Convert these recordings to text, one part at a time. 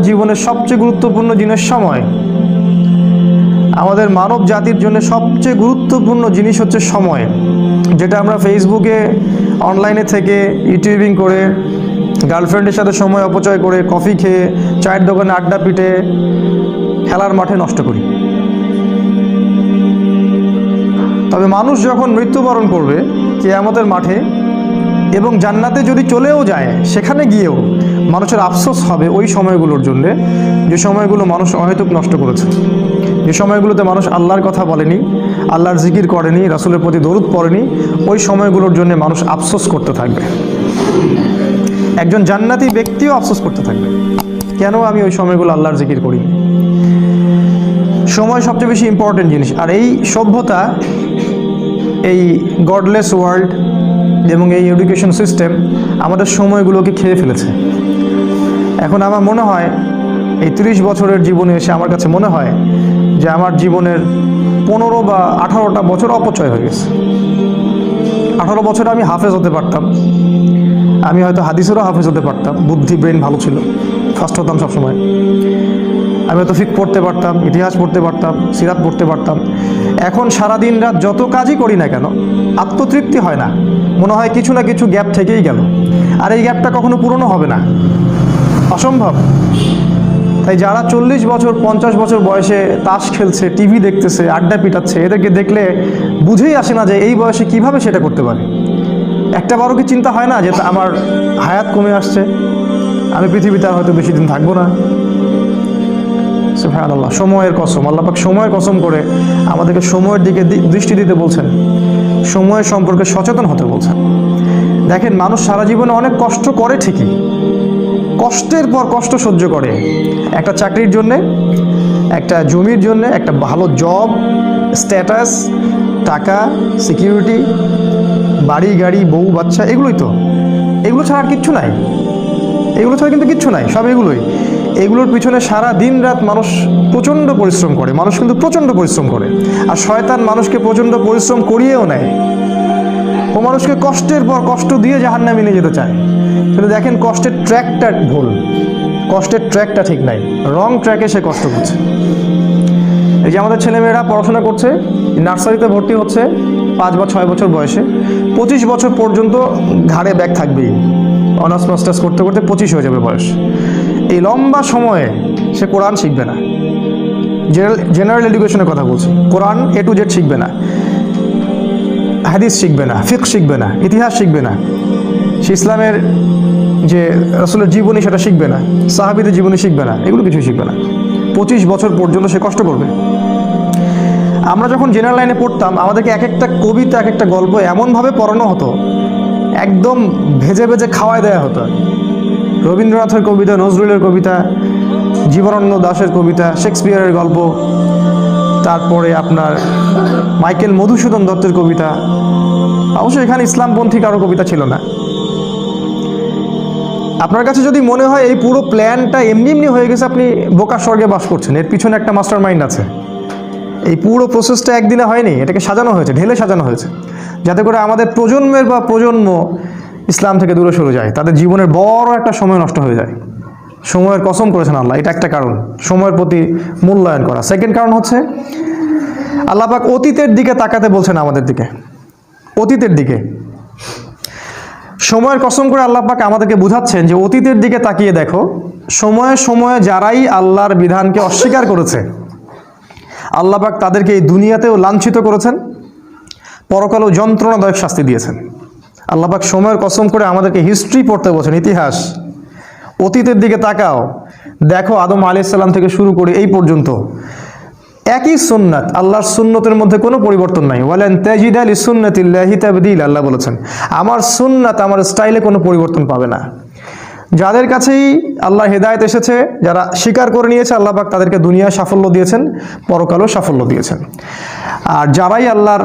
জীবনের সবচেয়ে গুরুত্বপূর্ণ জিনিস সময়। আমাদের মানব জাতির জন্য সবচেয়ে গুরুত্বপূর্ণ জিনিস হচ্ছে সময়, যেটা আমরা ফেসবুকে অনলাইনে থেকে ইউটিউবিং করে, গার্লফ্রেন্ডের সাথে সময় অপচয় করে, কফি খেয়ে, চায়ের দোকানে আড্ডা পিটে, খেলার মাঠে নষ্ট করি। তবে মানুষ যখন মৃত্যুবরণ করবে কিয়ামতের মাঠে এবং জান্নাতে যদি চলেও যায়, সেখানে গিয়েও মানুষের আফসোস হবে ওই সময়গুলোর জন্য, যে সময়গুলো মানুষ অহেতুক নষ্ট করেছে, যে সময়গুলোতে মানুষ আল্লাহর কথা বলেনি, আল্লাহর জিকির করেনি, রাসূলের প্রতি দরুদ পড়েনি। ওই সময়গুলোর জন্য মানুষ আফসোস করতে থাকবে। একজন জান্নাতি ব্যক্তিও আফসোস করতে থাকবে, কেন আমি ওই সময়গুলো আল্লাহর জিকির করিনি। সময় সবচেয়ে বেশি ইম্পর্টেন্ট জিনিস। আর এই সভ্যতা, এই গডলেস ওয়ার্ল্ড এবং এই এডুকেশন সিস্টেম আমাদের সময়গুলোকে খেয়ে ফেলেছে। এখন আমার মনে হয় এই 30 বছরের জীবনে এসে আমার কাছে মনে হয় যে আমার জীবনের 15 বা 18টা বছর অপচয় হয়ে গেছে। 18 বছরে আমি হাফেজ হতে পারতাম, আমি হয়তো হাদিসেরও হাফেজ হতে পারতাম, বুদ্ধি ব্রেন ভালো ছিল, ফার্স্ট হতাম সবসময়। আমি হয়তো ফিকহ পড়তে পারতাম, ইতিহাস পড়তে পারতাম, সিরাত পড়তে পারতাম। এখন সারাদিন রাত যত কাজই করি না কেন, আত্মতৃপ্তি হয় না, মনে হয় কিছু না কিছু গ্যাপ থেকেই গেল, আর এই গ্যাপটা কখনো পূরণও হবে না, অসম্ভব। তাই যারা 40 বছর 50 বছর বয়সে তাস খেলছে, টিভি দেখতেছে, আড্ডা পিটাচ্ছে, এদেরকে দেখলে বুঝেই আসে না যে এই বয়সে কিভাবে সেটা করতে পারে। একটা বারও কি চিন্তা হয় না যে আমার হায়াত কমে আসছে, আমি পৃথিবীতে আর হয়তো বেশি দিন থাকবো না। সুবহানাল্লাহ, সময়ের কসম, আল্লাহ পাক সময়ের কসম করে আমাদেরকে সময়ের দিকে দৃষ্টি দিতে বলছেন, সময় সম্পর্কে সচেতন হতে বলছেন। দেখেন, মানুষ সারা জীবনে অনেক কষ্ট করে ঠিকই, কষ্টের পর কষ্ট সহ্য করে, একটা চাকরির জন্যে, একটা জমির জন্যে, একটা ভালো জব, স্ট্যাটাস, টাকা, সিকিউরিটি, বাড়ি গাড়ি, বউ বাচ্চা, এগুলোই তো। এগুলো ছাড়া আর কিচ্ছু নাই, এগুলো ছাড়া কিন্তু কিচ্ছু নাই, সব এগুলোই। এগুলোর পিছনে সারা দিন রাত মানুষ প্রচণ্ড পরিশ্রম করে, মানুষ কিন্তু প্রচণ্ড পরিশ্রম করে। আর শয়তান মানুষকে প্রচণ্ড পরিশ্রম করিয়েও নেয়, ও মানুষকে কষ্টের পর কষ্ট দিয়ে জাহান্নামে নিয়ে যেতে চায়। কিন্তু দেখেন, কষ্টের ট্র্যাকটা ভুল, কষ্টের ট্র্যাকটা ঠিক নাই, রং ট্র্যাকে সে কষ্ট করছে। এই যে আমাদের ছেলেমেয়েরা পড়াশোনা করছে, নার্সারিতে ভর্তি হচ্ছে 5 বা 6 বছর বয়সে, 25 বছর পর্যন্ত ঘাড়ে ব্যাগ থাকবেই, অনার্স মাস্টার্স করতে করতে 25 হয়ে যাবে বয়স। এই লম্বা সময়ে সে কোরআন শিখবে না, জেনারেল এডুকেশনের কথা বলছি, কোরআন A to Z শিখবে না, হাদিস শিখবে না, ফিকহ শিখবে না, ইতিহাস শিখবে না, সে ইসলামের যে রাসূলের জীবনী সেটা শিখবে না, সাহাবীদের জীবনী শিখবে না, এগুলো কিছুই শিখবে না। 25 বছর পর্যন্ত সে কষ্ট করবে। আমরা যখন জেনারেল লাইনে পড়তাম, আমাদেরকে এক একটা কবিতা, এক একটা গল্প এমনভাবে পড়ানো হতো, একদম ভেজে ভেজে খাওয়ায় দেওয়া হতো। রবীন্দ্রনাথের কবিতা, নজরুলের কবিতা, জীবনানন্দ দাশের কবিতা, শেক্সপিয়ারের গল্প, তারপরে আপনার মাইকেল মধুসূদন দত্তের কবিতা। অবশ্যই এখানে ইসলামপন্থী কারো কবিতা ছিল না। আপনার কাছে যদি মনে হয় এই পুরো প্ল্যানটা এমনি এমনি হয়ে গেছে, আপনি বোকা স্বর্গে বাস করছেন, এর পিছনে একটা মাস্টার মাইন্ড আছে। এই পুরো প্রসেসটা একদিনে হয়নি, এটাকে সাজানো হয়েছে, ঢেলে সাজানো হয়েছে, যাতে করে আমাদের প্রজন্মের বা প্রজন্ম ইসলাম থেকে দূরে সরে যায়, তাদের জীবনের বড় একটা সময় নষ্ট হয়ে যায়। সময়ের কসম করেছেন আল্লাহ, এটা একটা কারণ, সময়ের প্রতি মূল্যায়ন করা। সেকেন্ড কারণ হচ্ছে আল্লাহ পাক অতীতের দিকে তাকাতে বলছেন আমাদের দিকে, অতীতের দিকে। সময়ের কসম করে আল্লাহ পাক আমাদেরকে বুঝাচ্ছেন যে অতীতের দিকে তাকিয়ে দেখো, সময়ে সময়ে যারাই আল্লাহর বিধানকে অস্বীকার করেছে, আল্লাহ পাক তাদেরকে এই দুনিয়াতেও লাঞ্ছিত করেছেন, পরকালেও যন্ত্রণাদায়ক শাস্তি দিয়েছেন। আল্লাহ পাক সময়ের কসম করে আমাদেরকে হিস্ট্রি পড়তে বলছেন, ইতিহাস। অতীতের দিকে তাকাও, দেখো আদম আলাইহিস সালাম থেকে শুরু করে এই পর্যন্ত একই সুন্নাত, আল্লাহর সুন্নতের মধ্যে কোনো পরিবর্তন নাই। ওয়ালান তাজিদা লিসুন্নাতিল্লাহি তাবদীলা, আল্লাহ বলেছেন আমার সুন্নাত, আমার স্টাইলে কোনো পরিবর্তন পাবে না। যাদের কাছেই আল্লাহর হেদায়েত এসেছে, যারা স্বীকার করে নিয়েছে, আল্লাহ পাক তাদেরকে দুনিয়ায় সাফল্য দিয়েছেন, পরকালেও সাফল্য দিয়েছেন। আর যারাই আল্লাহর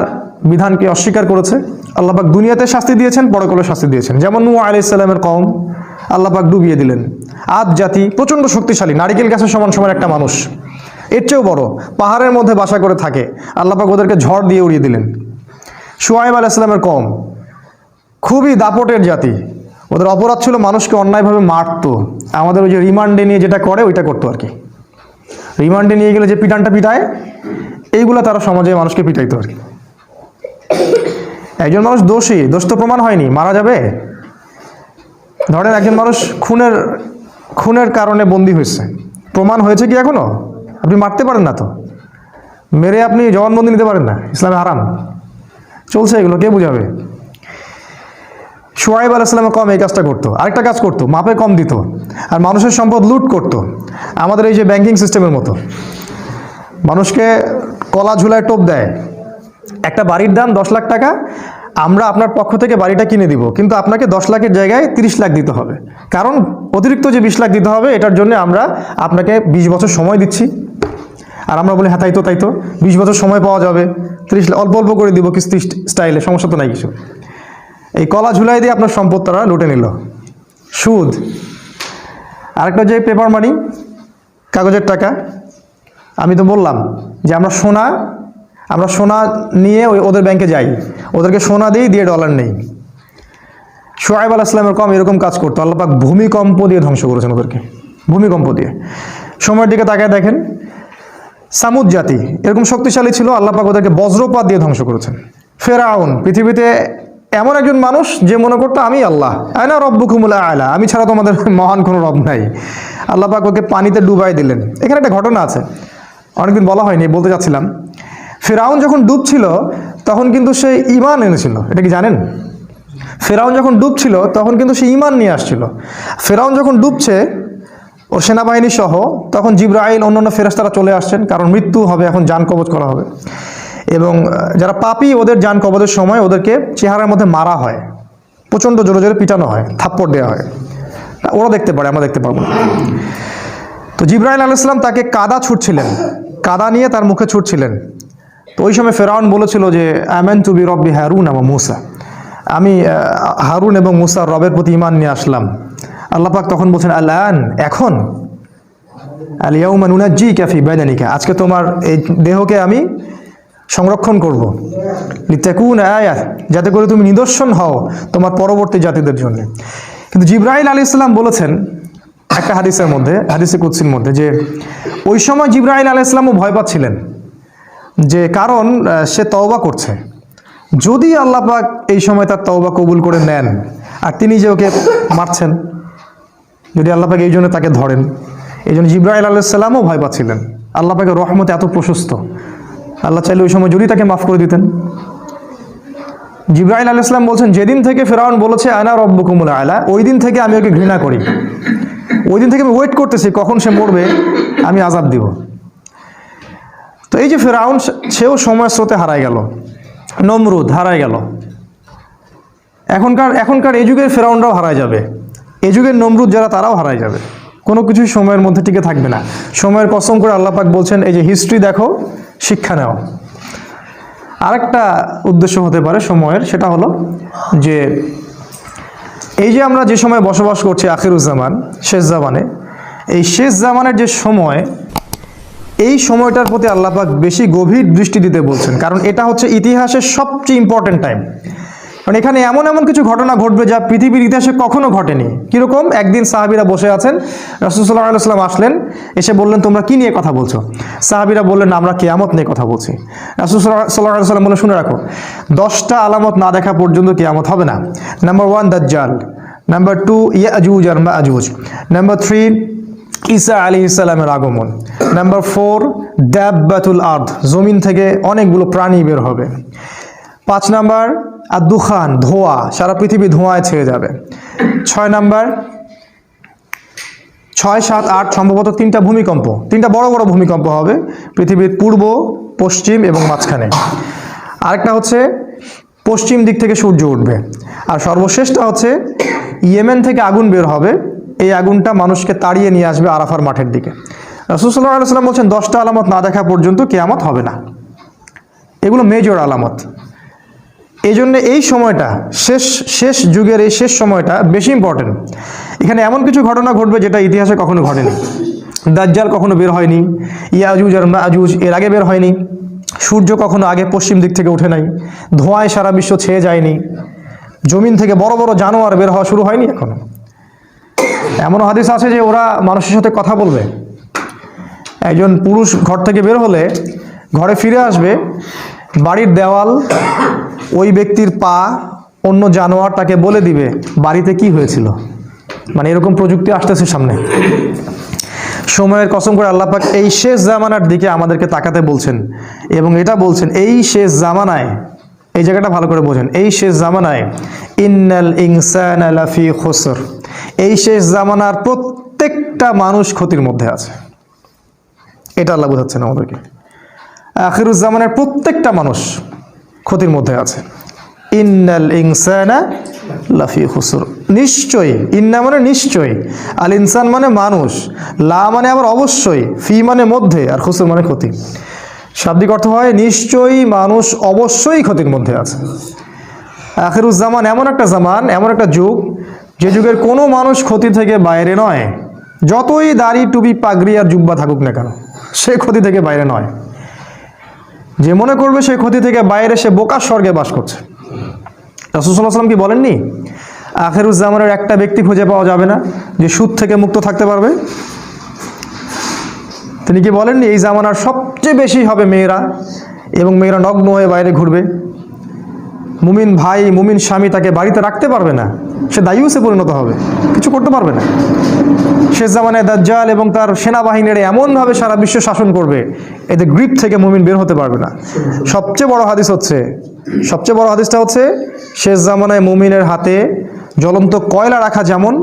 বিধানকে অস্বীকার করেছে, আল্লাহ পাক দুনিয়াতে শাস্তি দিয়েছেন, পরকালেও শাস্তি দিয়েছেন। যেমন নূহ আলাইহিস সালামের কওম, আল্লাহ পাক ডুবিয়ে দিলেন। আদ জাতি প্রচণ্ড শক্তিশালী, নারিকেল গাছের সমান সমান একটা মানুষ, এর চেয়েও বড়, পাহাড়ের মধ্যে বাসা করে থাকে, আল্লাহ পাক ওদেরকে ঝড় দিয়ে উড়িয়ে দিলেন। শুআয়ব আলাইহিস সালামের কওম খুবই দাপটের জাতি, ওদের অপরাধ ছিল মানুষকে অন্যায়ভাবে মারতো। আমাদের ওই যে রিমান্ডে নিয়ে যেটা করে ওইটা করতো আর কি। রিমান্ডে নিয়ে গেলে যে পিটানটা পিটায়, এইগুলো তারা সমাজে মানুষকে পিটাইতো আর কি। একজন মানুষ দোষী, দোষ তো প্রমাণ হয়নি, মারা যাবে? ধরেন একজন মানুষ খুনের কারণে বন্দী হয়েছে, প্রমাণ হয়েছে কি এখনো? আপনি মারতে পারেন না তো, মেরে আপনি জবানবন্দি নিতে পারেন না, ইসলামে হারাম। চলছে এগুলো, কে বুঝাবে? শুআয়ব আলাইহিস সালামের কম এই কাজটা করতো। আরেকটা কাজ করতো, মাপে কম দিত আর মানুষের সম্পদ লুট করতো। আমাদের এই যে ব্যাংকিং সিস্টেমের মতো, মানুষকে কলা ঝুলায় টোপ দেয়, একটা বাড়ির দাম 10 লাখ টাকা, আমরা আপনার পক্ষ থেকে বাড়িটা কিনে দিব, কিন্তু আপনাকে 10 লাখের জায়গায় 30 লাখ দিতে হবে। কারণ অতিরিক্ত যে 20 লাখ দিতে হবে, এটার জন্য আমরা আপনাকে 20 বছর সময় দিচ্ছি। আর আমরা বলি হ্যাঁ তাই তো 20 বছর সময় পাওয়া যাবে, 30 লাখ অল্প অল্প করে দিব কিস্তি স্টাইলে, সমস্যা তো নাই কিছু। এই কলা ঝুলাই দিয়ে আপনার সম্পদ তারা লুটে নিল, সুদ। আরেকটা যে পেপার মানি, কাগজের টাকা। আমি তো বললাম যে আমরা সোনা নিয়ে ওদের ব্যাংকে যাই, ওদেরকে সোনা দিয়ে ডলার নেই। শুআয়ব আলাইহিস সালামের কম এরকম কাজ করতো। আল্লাহ পাক ভূমিকম্প দিয়ে ধ্বংস করেছেন ওদেরকে, ভূমিকম্প দিয়ে। সময়ের দিকে তাকায় দেখেন, সামুদ জাতি এরকম শক্তিশালী ছিল, আল্লাহ পাক ওদেরকে বজ্রপাত দিয়ে ধ্বংস করেছেন। ফেরাউন, পৃথিবীতে এমন একজন মানুষ যে মনে করতো আমি আল্লাহ, আয়না রব্বুকুমুল আ'লা, আমি ছাড়া তোমাদের মহান কোনো রব নাই। আল্লাহ পাক ওকে পানিতে ডুবাই দিলেন। এখানে একটা ঘটনা আছে, অনেকদিন বলা হয়নি, বলতে চাচ্ছিলাম। ফেরাউন যখন ডুবছিল তখন কিন্তু সে ঈমান এনেছিল, এটা কি জানেন? ফেরাউন যখন ডুবছিল তখন কিন্তু সে ঈমান নিয়ে আসছিল। ফেরাউন যখন ডুবছে ওর সেনাবাহিনী সহ, তখন জিবরাইল অন্যান্য ফেরেশতারা চলে আসছেন, কারণ মৃত্যু হবে, এখন জান কবজ করা হবে। এবং যারা পাপী ওদের জান কবজের সময় ওদেরকে চেহারার মধ্যে মারা হয়, প্রচণ্ড জোরে জোরে পিটানো হয়, থাপ্পড় দেওয়া হয়। ওরা দেখতে পারে, আমরা দেখতে পারবো না। তো জিবরাইল আলাইহিস সালাম তাকে কাদা ছুটছিলেন, কাদা নিয়ে তার মুখে ছুটছিলেন। তো ওই সময় ফেরাউন বলেছিল যে আমানতু বিরব্বি হারুন ওয়া মূসা, আমি হারুন এবং মূসার রবের প্রতি ঈমান নিয়ে আসলাম। আল্লাহ পাক তখন বলছেন আল-আন, এখন, আল ইয়াউমা নুনাজ্জিকা ফি বাদানিকা, আজকে তোমার এই দেহকে আমি সংরক্ষণ করব, লিতাকুনা আয়াত, যাতে করে তুমি নিদর্শন হও তোমার পরবর্তী জাতিদের জন্য। কিন্তু জিবরাইল আলাইহিস সালাম বলেছেন একটা হাদিসের মধ্যে, হাদিসে কুদসির মধ্যে, যে ওই সময় জিবরাইল আলাইহিস সালামও ভয় পাচ্ছিলেন, যে কারণ সে তওবা করছে, যদি আল্লাহ পাক এই সময় তার তওবা কবুল করে নেন আর তিনি যে ওকে মারছেন, যদি আল্লাহ পাক এই জন্য তাকে ধরেন। এই জন্য জিবরাইল আলাইহিস সালামও ভয় পাচ্ছিলেন। আল্লাহ পাকের রহমত এত প্রশস্ত, আল্লাহ চাইলে ওই সময় যদি তাকে মাফ করে দিতেন। জিবরাইল আলাইহিস সালাম বলছেন, যেদিন থেকে ফেরাউন বলেছে আনা রব্বুকুমুল আ'লা, ওই দিন থেকে আমি ওকে ঘৃণা করি, ওই দিন থেকে আমি ওয়েট করতেছি কখন সে মরবে, আমি আযাব দিব। তো এই যে ফেরাউন, সেও সময় স্রোতে হারায় গেল, নমরুদ হারায় গেল। এখনকার এই যুগের ফেরাউনরাও হারায় যাবে, এই যুগের নমরুদ যারা তারাও হারায় যাবে, কোনো কিছুই সময়ের মধ্যে টিকে থাকবে না। সময়ের কসম করে আল্লাহ পাক বলছেন, এই যে হিস্ট্রি দেখো, শিক্ষা নাও। আরেকটা উদ্দেশ্য হতে পারে সময়ের, সেটা হলো যে এই যে আমরা যে সময় বসবাস করছি আখিরুজ্জামান, শেষ জামানে, এই শেষ জামানের যে সময়, এই সময়টার প্রতি আল্লাহ পাক বেশি গভীর দৃষ্টি দিতে বলছেন, কারণ এটা হচ্ছে ইতিহাসের সবচেয়ে ইম্পর্টেন্ট টাইম। কারণ এখানে এমন এমন কিছু ঘটনা ঘটবে যা পৃথিবীর ইতিহাসে কখনো ঘটেনি। কীরকম? একদিন সাহাবীরা বসে আছেন, রাসূল সাল্লাল্লাহু আলাইহি ওয়াসাল্লাম আসলেন, এসে বললেন তোমরা কি নিয়ে কথা বলছো? সাহাবীরা বললেন আমরা কিয়ামত নিয়ে কথা বলছি। রাসূল সাল্লাল্লাহু আলাইহি ওয়াসাল্লাম বললেন শুনে রাখো, 10টা আলামত না দেখা পর্যন্ত কিয়ামত হবে না। নাম্বার 1 দাজ্জাল, নাম্বার 2 ইয়াজুজ আর মাজুজ, নাম্বার 3 ঈসা আলাইহিস সালামের আগমন, নাম্বার 4 দাব্বাতুল আরদ, জমিন থেকে অনেকগুলো প্রাণী বের হবে। 5 নাম্বার আর দুখান, ধোঁয়া, সারা পৃথিবী ধোঁয়ায় ছেয়ে যাবে। 6 নাম্বার, 6, 7, 8 সম্ভবত 3টা ভূমিকম্প, 3টা বড় বড় ভূমিকম্প হবে পৃথিবীর পূর্ব, পশ্চিম এবং মাঝখানে। আরেকটা হচ্ছে পশ্চিম দিক থেকে সূর্য উঠবে। আর সর্বশেষটা হচ্ছে ইয়েমেন থেকে আগুন বের হবে, এই আগুনটা মানুষকে তাড়িয়ে নিয়ে আসবে আরাফার মাঠের দিকে। রাসূল সাল্লাল্লাহু আলাইহি ওয়াসাল্লাম বলছেন 10টা আলামত না দেখা পর্যন্ত কিয়ামত হবে না। এগুলো মেজর আলামত। এই জন্য এই সময়টা, শেষ যুগের এই শেষ সময়টা বেশি ইম্পর্টেন্ট। এখানে এমন কিছু ঘটনা ঘটবে যেটা ইতিহাসে কখনো ঘটেনি। দাজ্জাল কখনো বের হয়নি, ইয়াজুজ আর মাজুজ এর আগে বের হয়নি, সূর্য কখনো আগে পশ্চিম দিক থেকে ওঠে নাই, ধোঁয়ায় সারা বিশ্ব ছেয়ে যায়নি, জমিন থেকে বড় বড় জানোয়ার বের হওয়া শুরু হয়নি এখনো। এমন হাদিস আছে যে ওরা মানুষের সাথে কথা বলবে। একজন পুরুষ ঘর থেকে বের হলে ঘরে ফিরে আসবে, বাড়ির দেওয়াল, ওই ব্যক্তির পা, অন্য জানোয়ার তাকে বলে দিবে বাড়িতে কি হয়েছিল। মানে এরকম প্রযুক্তি আসতেছে সামনে। সময়ের কসম করে আল্লাহ পাক এই শেষ জামানার দিকে আমাদেরকে তাকাতে বলছেন, এবং এটা বলছেন এই শেষ জামানায়, এই জায়গাটা ভালো করে বোঝেন, এই শেষ জামানায় ইন্নাল ইনসানা লাফি খুসর, এই শেষ জামানার প্রত্যেকটা মানুষ ক্ষতির মধ্যে আছে। এটা আল্লাহ বোঝাচ্ছেন আমাদেরকে। আখিরুজ জামানের প্রত্যেকটা মানুষ ক্ষতির মধ্যে আছে। ইন্নাল ইনসানা লাফি খুসর, নিশ্চয়ই, ইন্না মানে নিশ্চয়ই, আল ইনসান মানে মানুষ, লা মানে আবার অবশ্যই, ফি মানে মধ্যে, আর খুসর মানে ক্ষতি। শাব্দিক অর্থ হয় নিশ্চয়ই মানুষ অবশ্যই ক্ষতির মধ্যে আছে। আখিরুজ জামান এমন একটা জামান, এমন একটা যুগ, যে যুগের কোনো মানুষ ক্ষতি থেকে বাইরে নয়। যতই দাড়ি টুপি পাগড়ি আর জুব্বা থাকুক না কেন, সে ক্ষতি থেকে বাইরে নয়। যে মনে করবে সে ক্ষতি থেকে বাইরে, সে বোকার স্বর্গে বাস করছে। রাসূল সাল্লাল্লাহু আলাইহি ওয়াসাল্লাম কি বলেননি, আখিরুজ জামানের একটা ব্যক্তি খুঁজে পাওয়া যাবে না যে সুদ থেকে মুক্ত থাকতে পারবে? তিনি কি বলেননি এই জামানার সবচেয়ে বেশি হবে মেয়েরা, এবং মেয়েরা নগ্ন হয়ে বাইরে ঘুরবে। মুমিন ভাই, মুমিন স্বামী তাকে বাড়িতে রাখতে পারবে না, সে দায়ুসে পরিণত হবে, কিছু করতে পারবে না। শেষ জামানায় দাজ্জাল এবং তার সেনাবাহিনীরা এমনভাবে সারা বিশ্ব শাসন করবে, এদের গ্রিপ থেকে মুমিন বের হতে পারবে না। সবচেয়ে বড় হাদিসটা হচ্ছে শেষ জামানায় মুমিনের হাতে জ্বলন্ত কয়লা রাখা যেমন,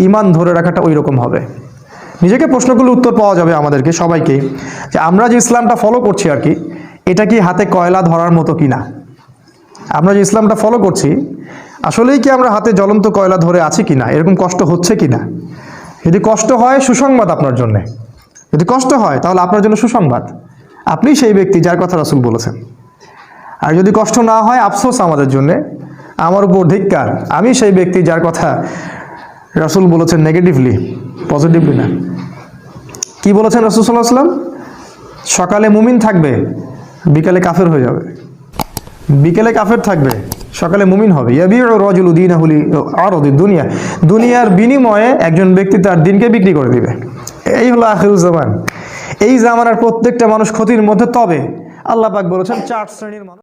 ঈমান ধরে রাখাটা ওই রকম হবে। নিজেকে প্রশ্নগুলোর উত্তর পাওয়া যাবে আমাদেরকে সবাইকে, যে আমরা যে ইসলামটা ফলো করছি আর কি, এটা কি হাতে কয়লা ধরার মতো কিনা? আমরা যে ইসলামটা ফলো করছি, আসলেই কি আমরা হাতে জ্বলন্ত কয়লা ধরে আছি কিনা, এরকম কষ্ট হচ্ছে কিনা? যদি কষ্ট হয়, সুসংবাদ আপনার জন্যে। যদি কষ্ট হয় তাহলে আপনার জন্য সুসংবাদ, আপনি সেই ব্যক্তি যার কথা রাসূল বলেছেন। আর যদি কষ্ট না হয়, আফসোস আমাদের জন্যে, আমার উপর ধিক্কার, আমি সেই ব্যক্তি যার কথা রাসূল বলেছেন নেগেটিভলি, পজিটিভলি না। কি বলেছেন রাসূল সাল্লাল্লাহু আলাইহি ওয়াসাল্লাম? সকালে মুমিন থাকবে, বিকালে কাফের হয়ে যাবে। বিকেলে কাফের থাকবে, সকালে মুমিন হবে। ইয়াবিউ রাজুলু দীনাহু লিআরাদি দুনিয়া, দুনিয়ার বিনিময়ে একজন ব্যক্তি তার দিনকে বিক্রি করে দিবে। এই হলো আখিরুজ জামান। এই জামানার প্রত্যেকটা মানুষ ক্ষতির মধ্যে। তবে আল্লাহ পাক বলেছেন 4 শ্রেণীর মানুষ।